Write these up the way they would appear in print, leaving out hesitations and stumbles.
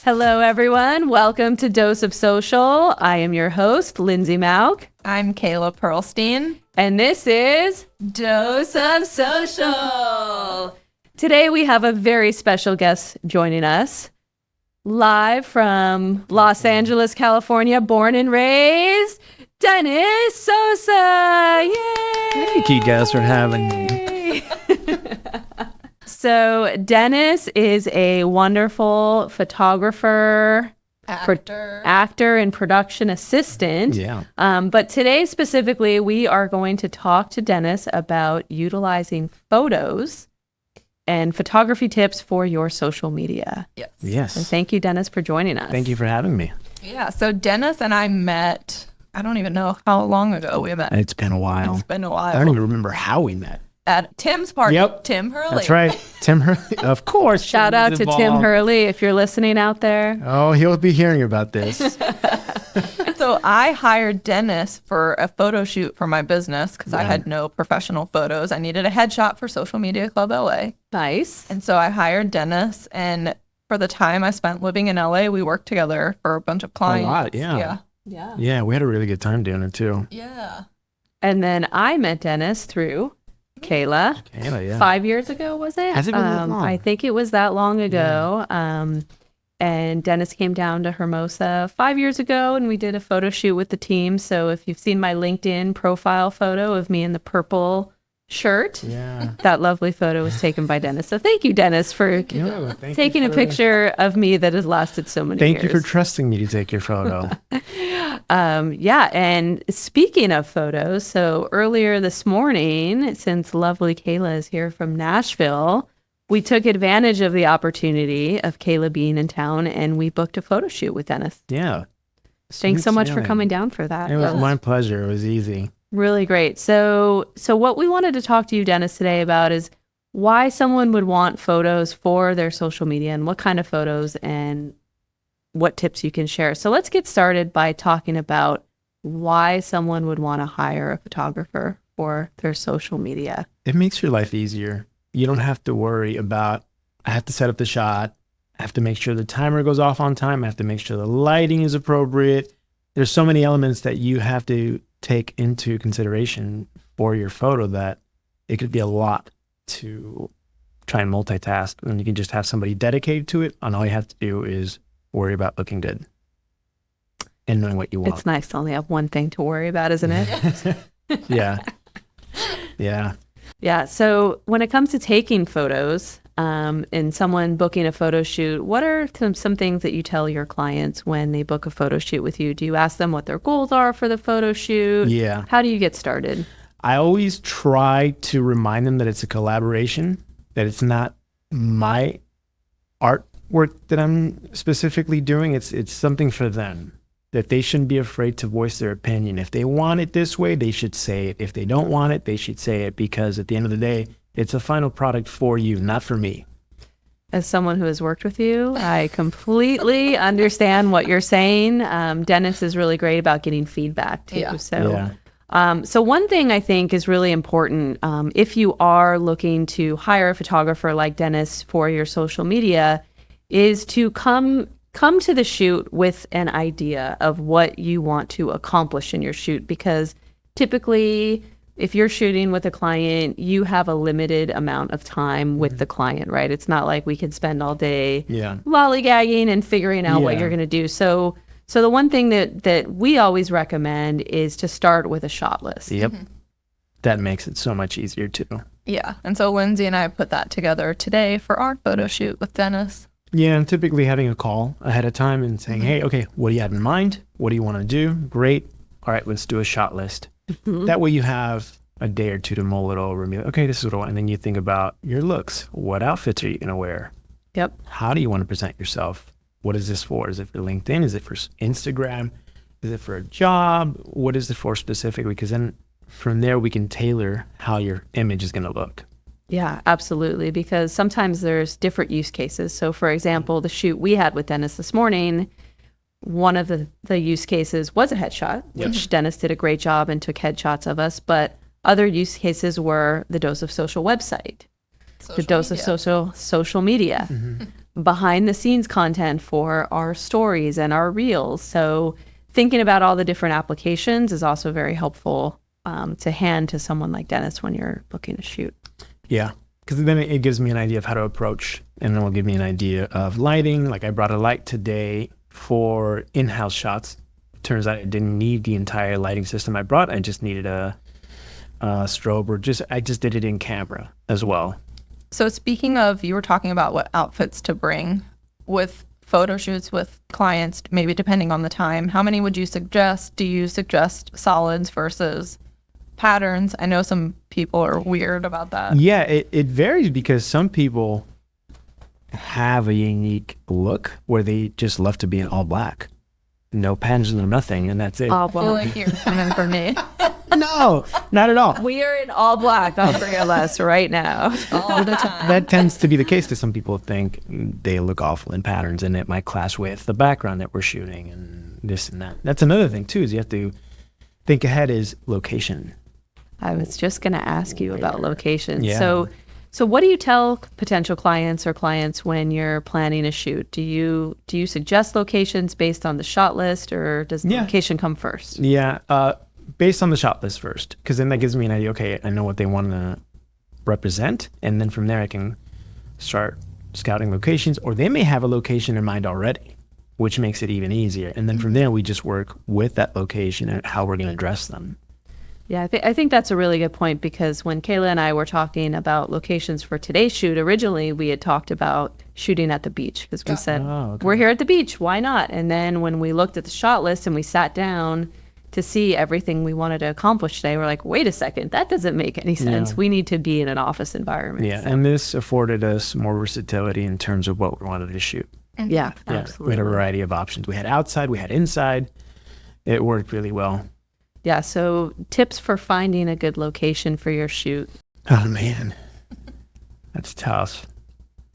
Hello, everyone. Welcome to Dose of Social. I am your host, Lindsay Mauk. I'm Kayla Pearlstein. And this is Dose of Social. Today, we have a very special guest joining us. Live from Los Angeles, California, born and raised, Dennis Sosa. Yay! Thank you guys for having me. So Dennis is a wonderful photographer, actor and production assistant. Yeah. But today specifically, we are going to talk to Dennis about utilizing photos and photography tips for your social media. Yes. So thank you, Dennis, for joining us. Thank you for having me. Yeah, so Dennis and I met, I don't even know how long ago we met. It's been a while. It's been a while. I don't even remember how we met. At Tim's party. Yep. Tim Hurley. That's right. Tim Hurley. Of course. Shout out to Tim Hurley if you're listening out there. Oh, he'll be hearing about this. So I hired Dennis for a photo shoot for my business because I had no professional photos. I needed a headshot for Social Media Club LA. Nice. And so I hired Dennis, and for the time I spent living in LA, we worked together for a bunch of clients. A lot, yeah. Yeah. Yeah, we had a really good time doing it too. Yeah. And then I met Dennis through Kayla. Kayla, yeah. 5 years ago, was it? Has it been that long? I think it was that long ago. And Dennis came down to Hermosa 5 years ago, and we did a photo shoot with the team. So if you've seen my LinkedIn profile photo of me in the purple shirt, that lovely photo was taken by Dennis. So thank you, Dennis, for taking a picture of me that has lasted so many years. Thank you for trusting me to take your photo. And speaking of photos, so earlier this morning, since lovely Kayla is here from Nashville, we took advantage of the opportunity of Kayla being in town, and we booked a photo shoot with Dennis. Yeah. Thanks so much for coming down for that. It was my pleasure. It was easy. Really great. So what we wanted to talk to you, Dennis, today about is why someone would want photos for their social media and what kind of photos and what tips you can share. So let's get started by talking about why someone would want to hire a photographer for their social media. It makes your life easier. You don't have to worry about, I have to set up the shot. I have to make sure the timer goes off on time. I have to make sure the lighting is appropriate. There's so many elements that you have to take into consideration for your photo that it could be a lot to try and multitask. And you can just have somebody dedicated to it, and all you have to do is worry about looking good and knowing what you want. It's nice to only have one thing to worry about, isn't it? Yeah. Yeah. Yeah. So when it comes to taking photos and someone booking a photo shoot, what are some things that you tell your clients when they book a photo shoot with you? Do you ask them what their goals are for the photo shoot? Yeah. How do you get started? I always try to remind them that it's a collaboration, that it's not my artwork that I'm specifically doing. It's something for them, that they shouldn't be afraid to voice their opinion. If they want it this way, they should say it. If they don't want it, they should say it, because at the end of the day, it's a final product for you, not for me. As someone who has worked with you, I completely understand what you're saying. Dennis is really great about getting feedback too. Yeah. So one thing I think is really important, if you are looking to hire a photographer like Dennis for your social media, is to come to the shoot with an idea of what you want to accomplish in your shoot, because typically if you're shooting with a client, you have a limited amount of time with the client, right? It's not like we can spend all day lollygagging and figuring out what you're going to do. So the one thing that we always recommend is to start with a shot list. Yep. That makes it so much easier too. Yeah. And so Lindsay and I put that together today for our photo shoot with Dennis. Yeah, and typically having a call ahead of time and saying, hey, okay, what do you have in mind? What do you want to do? Great. All right, let's do a shot list. That way you have a day or two to mull it over and be like, okay, this is what I want. And then you think about your looks. What outfits are you going to wear? Yep. How do you want to present yourself? What is this for? Is it for LinkedIn? Is it for Instagram? Is it for a job? What is it for specifically? Because then from there we can tailor how your image is going to look. Yeah, absolutely. Because sometimes there's different use cases. So for example, the shoot we had with Dennis this morning, one of the use cases was a headshot, which Dennis did a great job and took headshots of us. But other use cases were the Dose of Social website, the Dose of Social media. behind the scenes content for our stories and our reels. So thinking about all the different applications is also very helpful to hand to someone like Dennis when you're booking a shoot. Yeah, because then it gives me an idea of how to approach, and then will give me an idea of lighting. Like I brought a light today for in-house shots. Turns out I didn't need the entire lighting system I brought. I just needed a strobe, or I just did it in camera as well. So speaking of, you were talking about what outfits to bring with photo shoots with clients, maybe depending on the time. How many would you suggest? Do you suggest solids versus patterns? I know some people are weird about that. Yeah, it varies because some people have a unique look where they just love to be in all black. No patterns, no nothing, and that's it. All I feel black. like you're coming for me. No, not at all. We are in all black, the three of us right now. All the time. That tends to be the case because some people think they look awful in patterns and it might clash with the background that we're shooting and this and that. That's another thing too, is you have to think ahead is location. I was just going to ask you about locations. Yeah. So what do you tell potential clients or clients when you're planning a shoot? Do you suggest locations based on the shot list, or does the Yeah. location come first? Yeah, based on the shot list first, because then that gives me an idea. Okay, I know what they want to represent, and then from there I can start scouting locations, or they may have a location in mind already, which makes it even easier. And then from there we just work with that location and how we're going to dress them. Yeah, I think that's a really good point, because when Kayla and I were talking about locations for today's shoot, originally we had talked about shooting at the beach, because we said, Oh, okay. we're here at the beach, why not? And then when we looked at the shot list and we sat down to see everything we wanted to accomplish today, we're like, wait a second, that doesn't make any sense. Yeah. We need to be in an office environment. Yeah, So, and this afforded us more versatility in terms of what we wanted to shoot. yeah, Yeah, we absolutely. had a variety of options. We had outside, we had inside. It worked really well. Yeah, so tips for finding a good location for your shoot. Oh man, that's tough.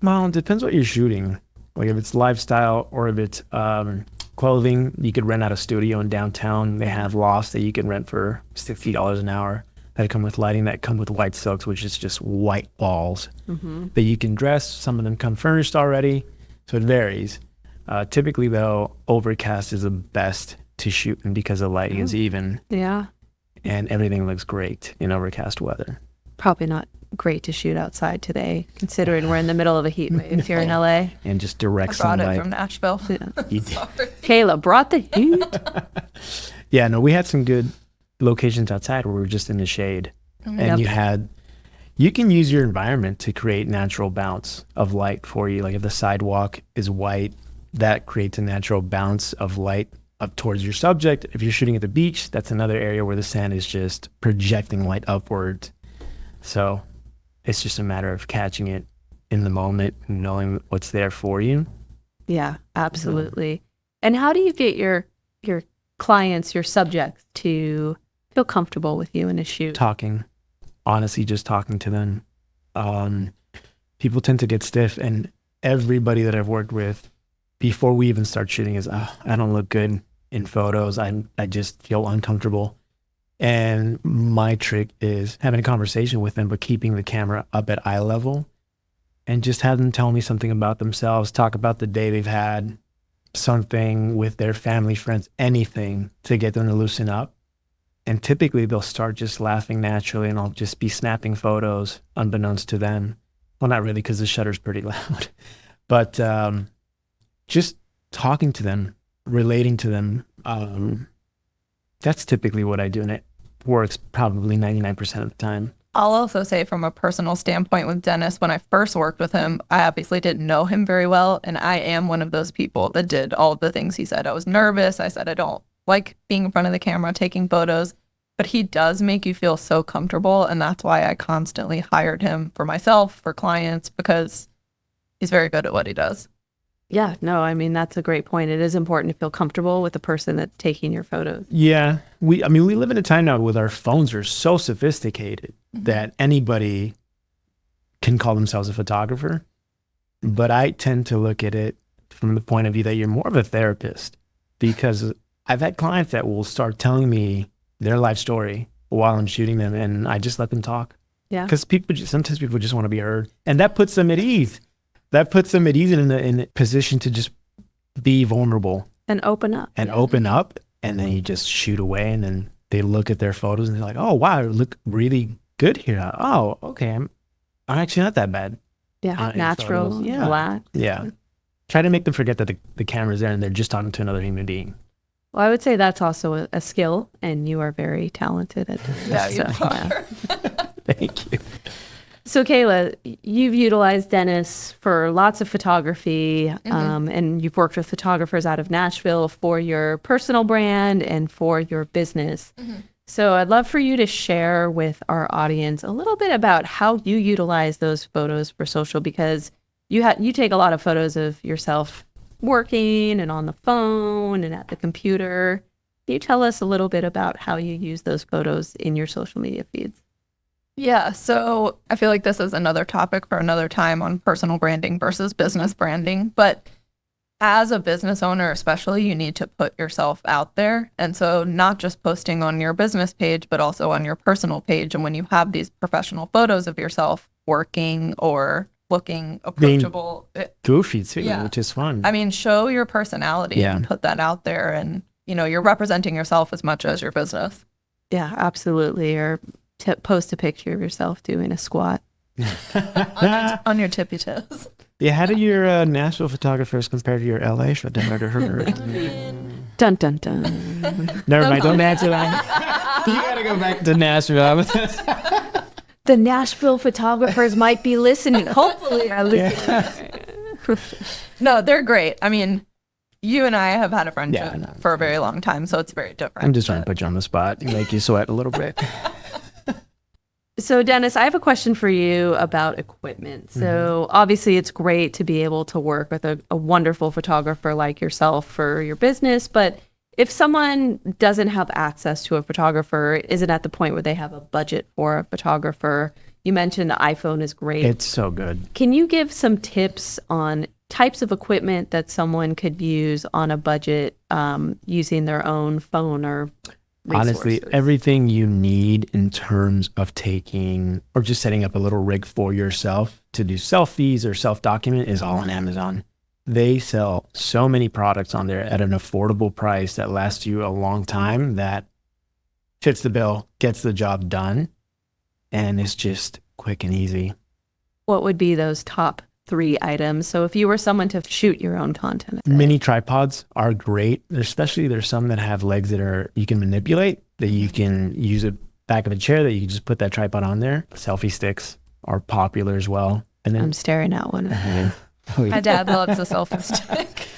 Well, it depends what you're shooting. Like if it's lifestyle or if it's clothing, you could rent out a studio in downtown. They have lofts that you can rent for $60 an hour that come with lighting, that come with white silks, which is just white walls that you can dress. Some of them come furnished already, so it varies. Typically though, overcast is the best to shoot in because the lighting is even Yeah, and everything looks great in overcast weather. probably not great to shoot outside today, considering we're in the middle of a heat wave here in LA. And just I direct brought sunlight. it from Nashville. You- Kayla brought the heat. Yeah, no, we had some good locations outside where we were just in the shade. And Yep. you can use your environment to create natural bounce of light for you. Like if the sidewalk is white, that creates a natural bounce of light up towards your subject. If you're shooting at the beach, that's another area where the sand is just projecting light upward. So it's just a matter of catching it in the moment and knowing what's there for you. Yeah, absolutely. And how do you get your clients, your subjects, to feel comfortable with you in a shoot? Talking, honestly, just talking to them. People tend to get stiff, and everybody that I've worked with before we even start shooting is, oh, I don't look good in photos. I just feel uncomfortable. And my trick is having a conversation with them, but keeping the camera up at eye level and just have them tell me something about themselves, talk about the day they've had, something with their family, friends, anything to get them to loosen up. And typically they'll start just laughing naturally, and I'll just be snapping photos unbeknownst to them. Well, not really, because the shutter's pretty loud, but just talking to them, relating to them. That's typically what I do, and it works probably 99% of the time. I'll also say from a personal standpoint with Dennis, when I first worked with him, I obviously didn't know him very well. And I am one of those people that did all of the things he said. I was nervous. I said, I don't like being in front of the camera, taking photos, but he does make you feel so comfortable. And that's why I constantly hired him for myself, for clients, because he's very good at what he does. Yeah, no, I mean, that's a great point. It is important to feel comfortable with the person that's taking your photos. Yeah, we live in a time now with our phones are so sophisticated that anybody can call themselves a photographer. But I tend to look at it from the point of view that you're more of a therapist, because I've had clients that will start telling me their life story while I'm shooting them, and I just let them talk. Yeah. Because sometimes people just want to be heard, and that puts them at ease. that puts them at ease in a position to just be vulnerable And open up. and open up, and then you just shoot away, and then they look at their photos and they're like, oh wow, I look really good here. Oh, okay, I'm actually not that bad. Yeah. in Natural. photos. Yeah. Relax. Yeah. Try to make them forget that the camera's there and they're just talking to another human being. Well, I would say that's also a skill, and you are very talented at this. Yeah, you So, are. Thank you. So, Kayla, you've utilized Dennis for lots of photography, and you've worked with photographers out of Nashville for your personal brand and for your business. So I'd love for you to share with our audience a little bit about how you utilize those photos for social, because you take a lot of photos of yourself working and on the phone and at the computer. Can you tell us a little bit about how you use those photos in your social media feeds? Yeah, so I feel like this is another topic for another time on personal branding versus business branding. But as a business owner, especially, you need to put yourself out there. And so not just posting on your business page, but also on your personal page. And when you have these professional photos of yourself working or looking approachable, Goofy too, Yeah. which is fun. I mean, show your personality Yeah. and put that out there. And, you're representing yourself as much as your business. Yeah, absolutely. Or post a picture of yourself doing a squat. On your tippy toes. Yeah, how do your Nashville photographers compare to your LA photographers? Dun, dun, dun. Never mind, don't answer that. You gotta go back to Nashville. The Nashville photographers might be listening. Hopefully are listening. No, they're great. I mean, you and I have had a friendship Yeah, I know. for a very long time, so it's very different. I'm just trying to put you on the spot and make you sweat a little bit. So, Dennis, I have a question for you about equipment. So, obviously, it's great to be able to work with a wonderful photographer like yourself for your business. But if someone doesn't have access to a photographer, isn't at the point where they have a budget for a photographer, you mentioned the iPhone is great. It's so good. Can you give some tips on types of equipment that someone could use on a budget using their own phone or resources? Honestly, everything you need in terms of taking or just setting up a little rig for yourself to do selfies or self-document is all on Amazon. They sell so many products on there at an affordable price that lasts you a long time, that fits the bill, gets the job done, and it's just quick and easy. What would be those top 3 items? So if you were someone to shoot your own content. Mini tripods are great. Especially there's some that have legs that you can manipulate, that you can use a back of a chair that you can just put that tripod on there. Selfie sticks are popular as well. And then I'm staring at one. My dad loves a selfie stick.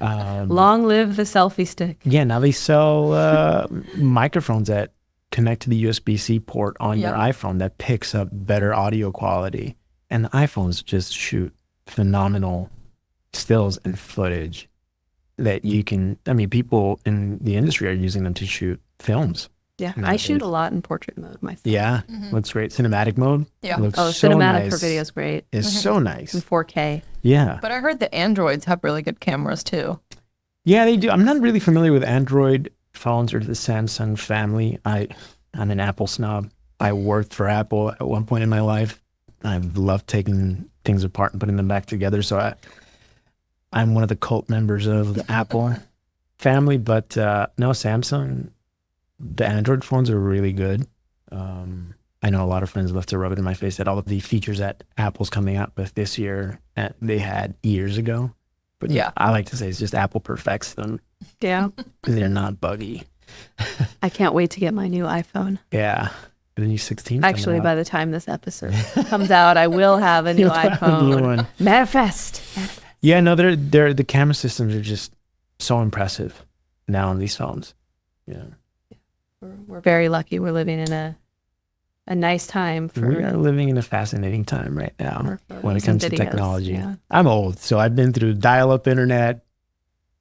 Long live the selfie stick. yeah, now they sell microphones that connect to the USB-C port on your Yep. iPhone that picks up better audio quality. And the iPhones just shoot phenomenal stills and footage that you can, people in the industry are using them to shoot films. Yeah, I Nowadays. shoot a lot in portrait mode myself. Yeah, looks great. Cinematic mode. Yeah. Looks Oh, so cinematic nice. for video is great. It's so nice. In 4K. Yeah. But I heard the Androids have really good cameras too. Yeah, they do. I'm not really familiar with Android phones or the Samsung family. I'm an Apple snob. I worked for Apple at one point in my life. I love taking things apart and putting them back together. So I'm one of the cult members of the Apple family, but no, Samsung, the Android phones are really good. I know a lot of friends love to rub it in my face that all of the features that Apple's coming out with this year they had years ago. But Yeah. I like to say it's just Apple perfects them. Yeah. They're not buggy. I can't wait to get my new iPhone. Yeah. The new 16. Actually, by the time this episode comes out, I will have a new You'll have a iPhone. new one. Manifest. Yeah, no, they're the camera systems are just so impressive now on these phones. Yeah. We're very lucky. We're living in a nice time for We are living in a fascinating time right now for when it photos and comes to videos. technology. Yeah. I'm old, so I've been through dial-up internet,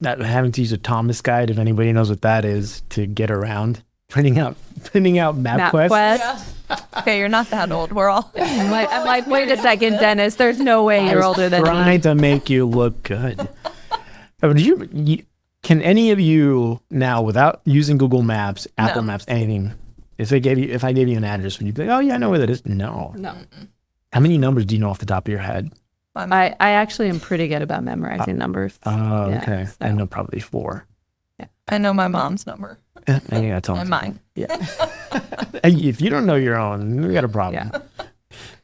having to use a Thomas guide, if anybody knows what that is, to get around, printing out MapQuest. MapQuest. Okay, you're not that old. We're all. I'm like, wait a second, Dennis. There's no way you're older than me. Trying to make you look good. But can any of you now, without using Google Maps, Apple No. Maps, anything, if I gave you an address, would you be like, oh yeah, I know where that is? No. No. How many numbers do you know off the top of your head? I actually am pretty good about memorizing numbers. Oh, Yeah, okay. so- I know probably 4. I know my mom's number And I told and mine. Yeah. If you don't know your own, we got a problem.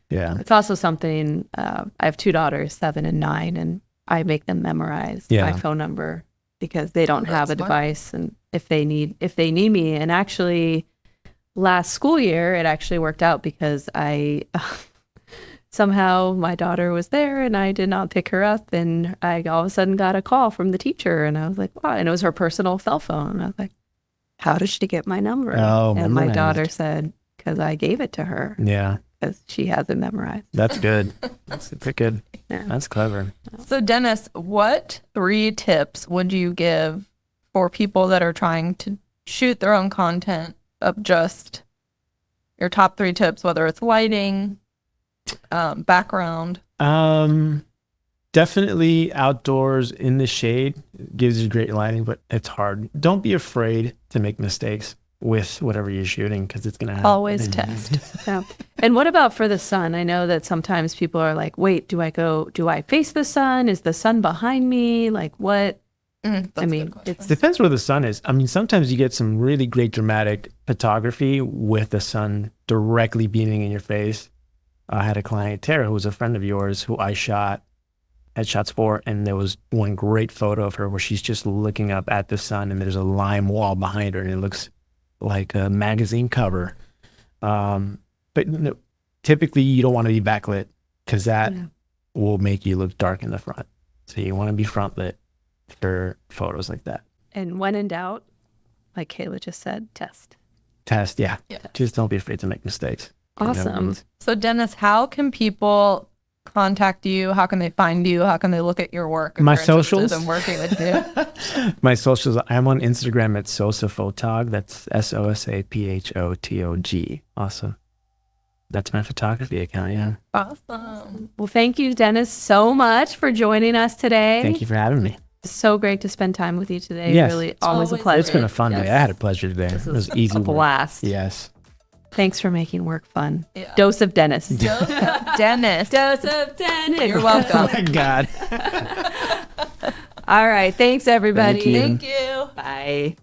Yeah. It's also something, I have 2 daughters, 7 and 9, and I make them memorize Yeah. my phone number because they don't have a that's smart. device, and if they need me. And actually last school year, it actually worked out because I somehow my daughter was there and I did not pick her up, and I all of a sudden got a call from the teacher, and I was like, wow, and it was her personal cell phone. I was like, how did she get my number? Oh, and my memorized. daughter said, because I gave it to her, Yeah. because she has it memorized. That's good. That's pretty good. Yeah. That's clever. So, Dennis, what 3 tips would you give for people that are trying to shoot their own content of just your top 3 tips, whether it's lighting, background? Definitely outdoors in the shade gives you great lighting, but it's hard. Don't be afraid to make mistakes with whatever you're shooting, because it's gonna happen. Always test. Yeah. And what about for the sun? I know that sometimes people are like, wait, do I face the sun? Is the sun behind me? Like what? That's I a mean, good question. it's Depends where the sun is. I mean, sometimes you get some really great dramatic photography with the sun directly beaming in your face. I had a client, Tara, who was a friend of yours, who I shot headshots for, and there was one great photo of her where she's just looking up at the sun, and there's a lime wall behind her, and it looks like a magazine cover. But no, typically you don't want to be backlit, because that will make you look dark in the front. So you want to be front lit for photos like that. and when in doubt, like Kayla just said, test. Test, yeah. Yeah. Just don't be afraid to make mistakes. Awesome. So, Dennis, how can people contact you? How can they find you? How can they look at your work? if My they're interested socials? in working with you. My socials, I'm on Instagram at Sosa Photog. That's SOSAPHOTOG. Awesome. That's my photography account, yeah. Awesome. Well, thank you, Dennis, so much for joining us today. Thank you for having me. So great to spend time with you today. Yes. Really, always a always pleasure. It's been a fun Yes. day. I had a pleasure today. This It was was easy a work. blast. Yes. Thanks for making work fun. Yeah. Dose of Dennis. Dennis. Dose of Dennis. You're welcome. Oh my God. All right. Thanks, everybody. Thank you. Thank you. Bye.